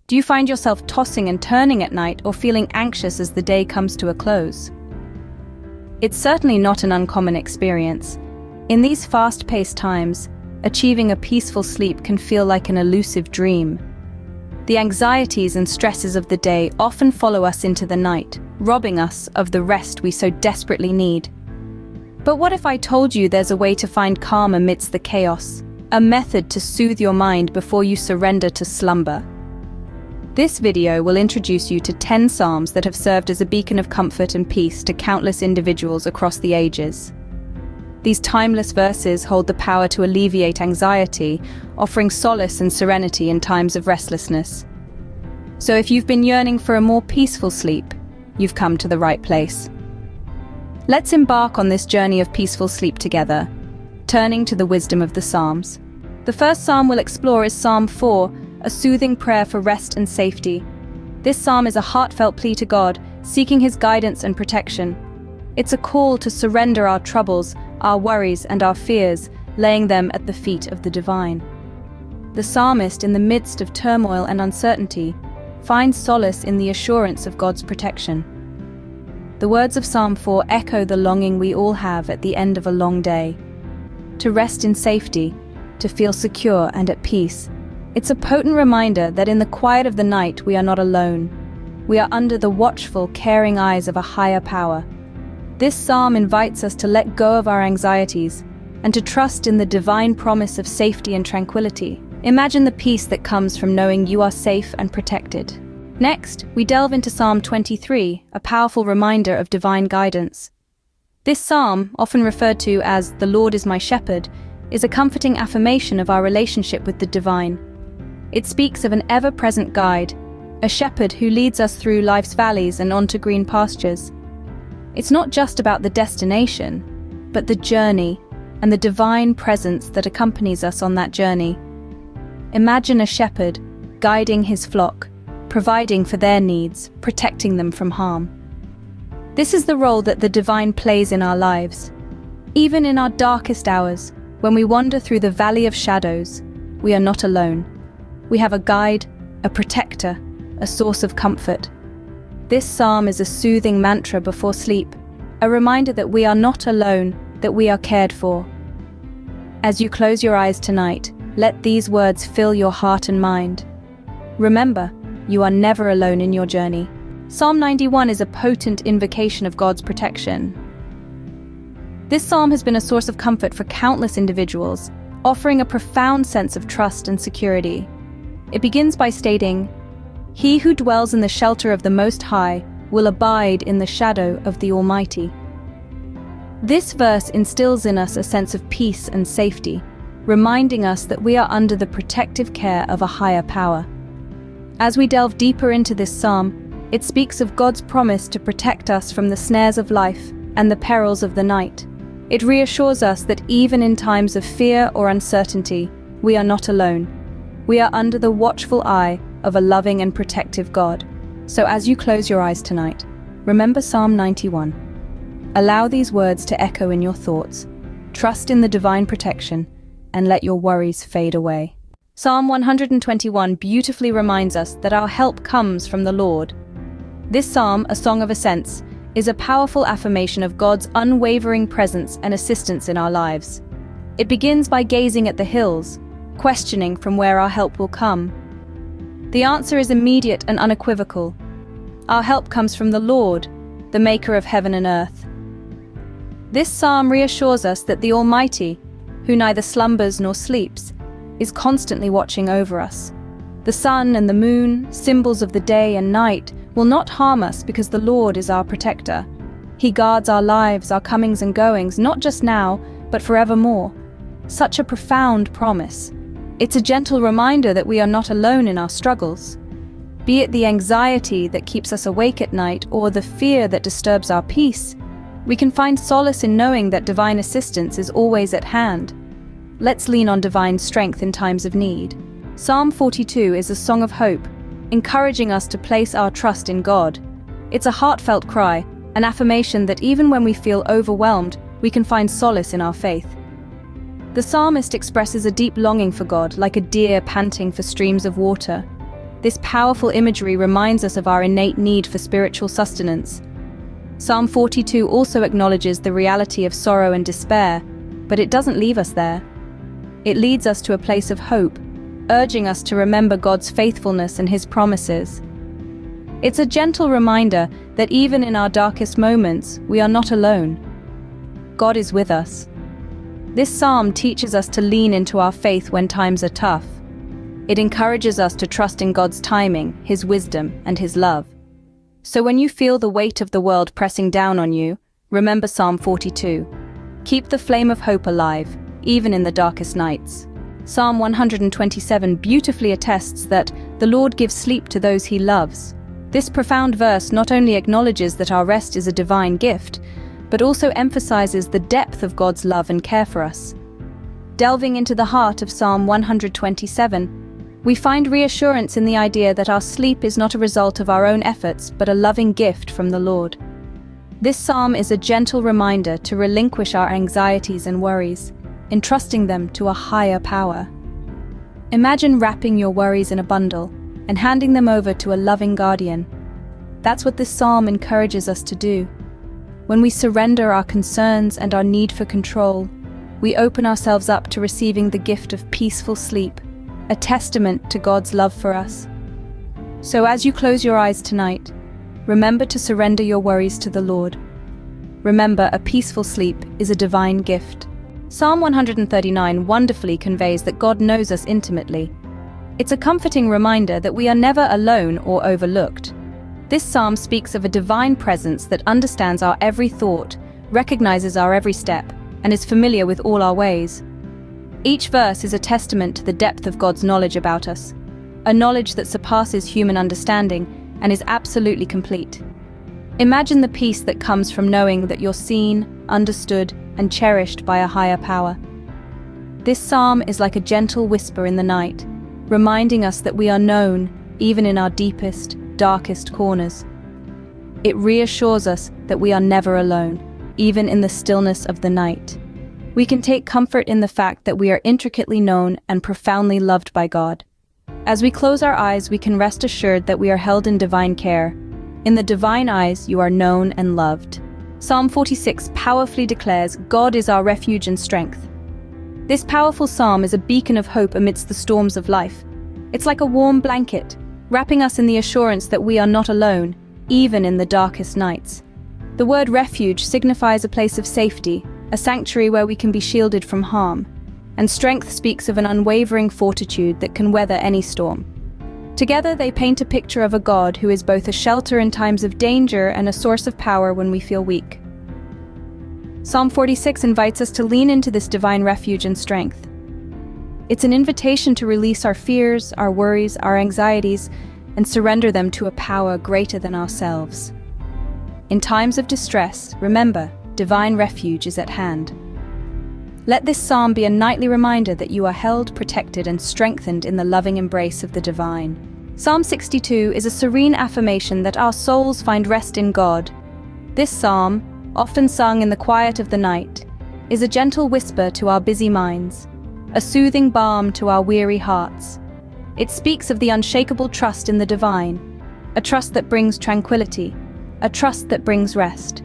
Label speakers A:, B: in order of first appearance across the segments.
A: Do you find yourself tossing and turning at night or feeling anxious as the day comes to a close? It's certainly not an uncommon experience. In these fast-paced times, achieving a peaceful sleep can feel like an elusive dream. The anxieties and stresses of the day often follow us into the night, robbing us of the rest we so desperately need. But what if I told you there's a way to find calm amidst the chaos, a method to soothe your mind before you surrender to slumber? This video will introduce you to 10 psalms that have served as a beacon of comfort and peace to countless individuals across the ages. These timeless verses hold the power to alleviate anxiety, offering solace and serenity in times of restlessness. So if you've been yearning for a more peaceful sleep, you've come to the right place. Let's embark on this journey of peaceful sleep together, turning to the wisdom of the Psalms. The first psalm we'll explore is Psalm 4, a soothing prayer for rest and safety. This psalm is a heartfelt plea to God, seeking His guidance and protection. It's a call to surrender our troubles, our worries, and our fears, laying them at the feet of the divine. The psalmist, in the midst of turmoil and uncertainty, finds solace in the assurance of God's protection. The words of Psalm 4 echo the longing we all have at the end of a long day. To rest in safety, to feel secure and at peace. It's a potent reminder that in the quiet of the night we are not alone. We are under the watchful, caring eyes of a higher power. This psalm invites us to let go of our anxieties and to trust in the divine promise of safety and tranquility. Imagine the peace that comes from knowing you are safe and protected. Next, we delve into Psalm 23, a powerful reminder of divine guidance. This psalm, often referred to as "The Lord is my shepherd," is a comforting affirmation of our relationship with the divine. It speaks of an ever-present guide, a shepherd who leads us through life's valleys and onto green pastures. It's not just about the destination, but the journey and the divine presence that accompanies us on that journey. Imagine a shepherd guiding his flock, providing for their needs, protecting them from harm. This is the role that the divine plays in our lives. Even in our darkest hours, when we wander through the valley of shadows, we are not alone. We have a guide, a protector, a source of comfort. This psalm is a soothing mantra before sleep, a reminder that we are not alone, that we are cared for. As you close your eyes tonight, let these words fill your heart and mind. Remember, you are never alone in your journey. Psalm 91 is a potent invocation of God's protection. This psalm has been a source of comfort for countless individuals, offering a profound sense of trust and security. It begins by stating, "He who dwells in the shelter of the Most High will abide in the shadow of the Almighty." This verse instills in us a sense of peace and safety, reminding us that we are under the protective care of a higher power. As we delve deeper into this psalm, it speaks of God's promise to protect us from the snares of life and the perils of the night. It reassures us that even in times of fear or uncertainty, we are not alone. We are under the watchful eye of a loving and protective God. So as you close your eyes tonight, remember Psalm 91. Allow these words to echo in your thoughts. Trust in the divine protection and let your worries fade away. Psalm 121 beautifully reminds us that our help comes from the Lord. This psalm, a song of ascents, is a powerful affirmation of God's unwavering presence and assistance in our lives. It begins by gazing at the hills, questioning from where our help will come. The answer is immediate and unequivocal. Our help comes from the Lord, the maker of heaven and earth. This psalm reassures us that the Almighty, who neither slumbers nor sleeps, is constantly watching over us. The sun and the moon, symbols of the day and night, will not harm us because the Lord is our protector. He guards our lives, our comings and goings, not just now, but forevermore. Such a profound promise. It's a gentle reminder that we are not alone in our struggles. Be it the anxiety that keeps us awake at night or the fear that disturbs our peace, we can find solace in knowing that divine assistance is always at hand. Let's lean on divine strength in times of need. Psalm 42 is a song of hope, encouraging us to place our trust in God. It's a heartfelt cry, an affirmation that even when we feel overwhelmed, we can find solace in our faith. The psalmist expresses a deep longing for God, like a deer panting for streams of water. This powerful imagery reminds us of our innate need for spiritual sustenance. Psalm 42 also acknowledges the reality of sorrow and despair, but it doesn't leave us there. It leads us to a place of hope, urging us to remember God's faithfulness and His promises. It's a gentle reminder that even in our darkest moments, we are not alone. God is with us. This psalm teaches us to lean into our faith when times are tough. It encourages us to trust in God's timing, His wisdom, and His love. So when you feel the weight of the world pressing down on you, remember Psalm 42. Keep the flame of hope alive, even in the darkest nights. Psalm 127 beautifully attests that the Lord gives sleep to those He loves. This profound verse not only acknowledges that our rest is a divine gift, but also emphasizes the depth of God's love and care for us. Delving into the heart of Psalm 127, we find reassurance in the idea that our sleep is not a result of our own efforts, but a loving gift from the Lord. This psalm is a gentle reminder to relinquish our anxieties and worries, entrusting them to a higher power. Imagine wrapping your worries in a bundle and handing them over to a loving guardian. That's what this psalm encourages us to do. When we surrender our concerns and our need for control, we open ourselves up to receiving the gift of peaceful sleep, a testament to God's love for us. So as you close your eyes tonight, remember to surrender your worries to the Lord. Remember, a peaceful sleep is a divine gift. Psalm 139 wonderfully conveys that God knows us intimately. It's a comforting reminder that we are never alone or overlooked. This psalm speaks of a divine presence that understands our every thought, recognizes our every step, and is familiar with all our ways. Each verse is a testament to the depth of God's knowledge about us, a knowledge that surpasses human understanding and is absolutely complete. Imagine the peace that comes from knowing that you're seen, understood, and cherished by a higher power. This psalm is like a gentle whisper in the night, reminding us that we are known even in our deepest, darkest corners. It reassures us that we are never alone, even in the stillness of the night. We can take comfort in the fact that we are intricately known and profoundly loved by God. As we close our eyes, we can rest assured that we are held in divine care. In the divine eyes, you are known and loved. Psalm 46 powerfully declares, God is our refuge and strength. This powerful psalm is a beacon of hope amidst the storms of life. It's like a warm blanket, wrapping us in the assurance that we are not alone, even in the darkest nights. The word refuge signifies a place of safety, a sanctuary where we can be shielded from harm, and strength speaks of an unwavering fortitude that can weather any storm. Together they paint a picture of a God who is both a shelter in times of danger and a source of power when we feel weak. Psalm 46 invites us to lean into this divine refuge and strength. It's an invitation to release our fears, our worries, our anxieties, and surrender them to a power greater than ourselves. In times of distress, remember, divine refuge is at hand. Let this psalm be a nightly reminder that you are held, protected, and strengthened in the loving embrace of the divine. Psalm 62 is a serene affirmation that our souls find rest in God. This psalm, often sung in the quiet of the night, is a gentle whisper to our busy minds, a soothing balm to our weary hearts. It speaks of the unshakable trust in the divine, a trust that brings tranquility, a trust that brings rest.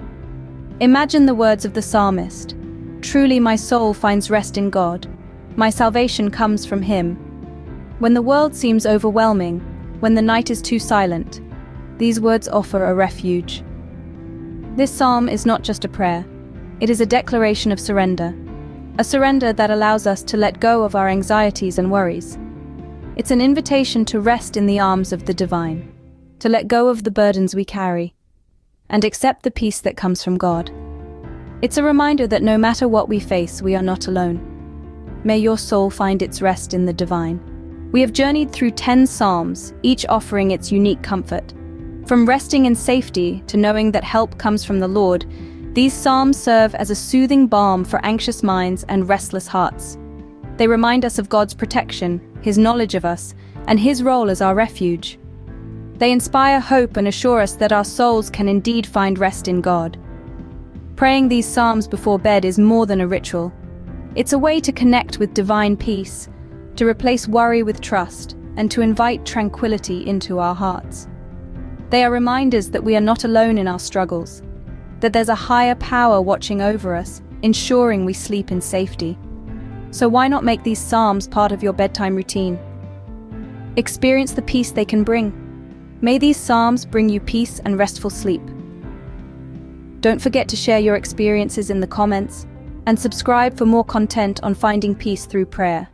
A: Imagine the words of the psalmist, "Truly my soul finds rest in God. My salvation comes from Him." When the world seems overwhelming, when the night is too silent, these words offer a refuge. This psalm is not just a prayer, it is a declaration of surrender, a surrender that allows us to let go of our anxieties and worries. It's an invitation to rest in the arms of the divine, to let go of the burdens we carry, and accept the peace that comes from God. It's a reminder that no matter what we face, we are not alone. May your soul find its rest in the divine. We have journeyed through 10 psalms, each offering its unique comfort. From resting in safety to knowing that help comes from the Lord, these psalms serve as a soothing balm for anxious minds and restless hearts. They remind us of God's protection, His knowledge of us, and His role as our refuge. They inspire hope and assure us that our souls can indeed find rest in God. Praying these psalms before bed is more than a ritual. It's a way to connect with divine peace, to replace worry with trust, and to invite tranquility into our hearts. They are reminders that we are not alone in our struggles, that there's a higher power watching over us, ensuring we sleep in safety. So why not make these psalms part of your bedtime routine? Experience the peace they can bring. May these psalms bring you peace and restful sleep. Don't forget to share your experiences in the comments and subscribe for more content on finding peace through prayer.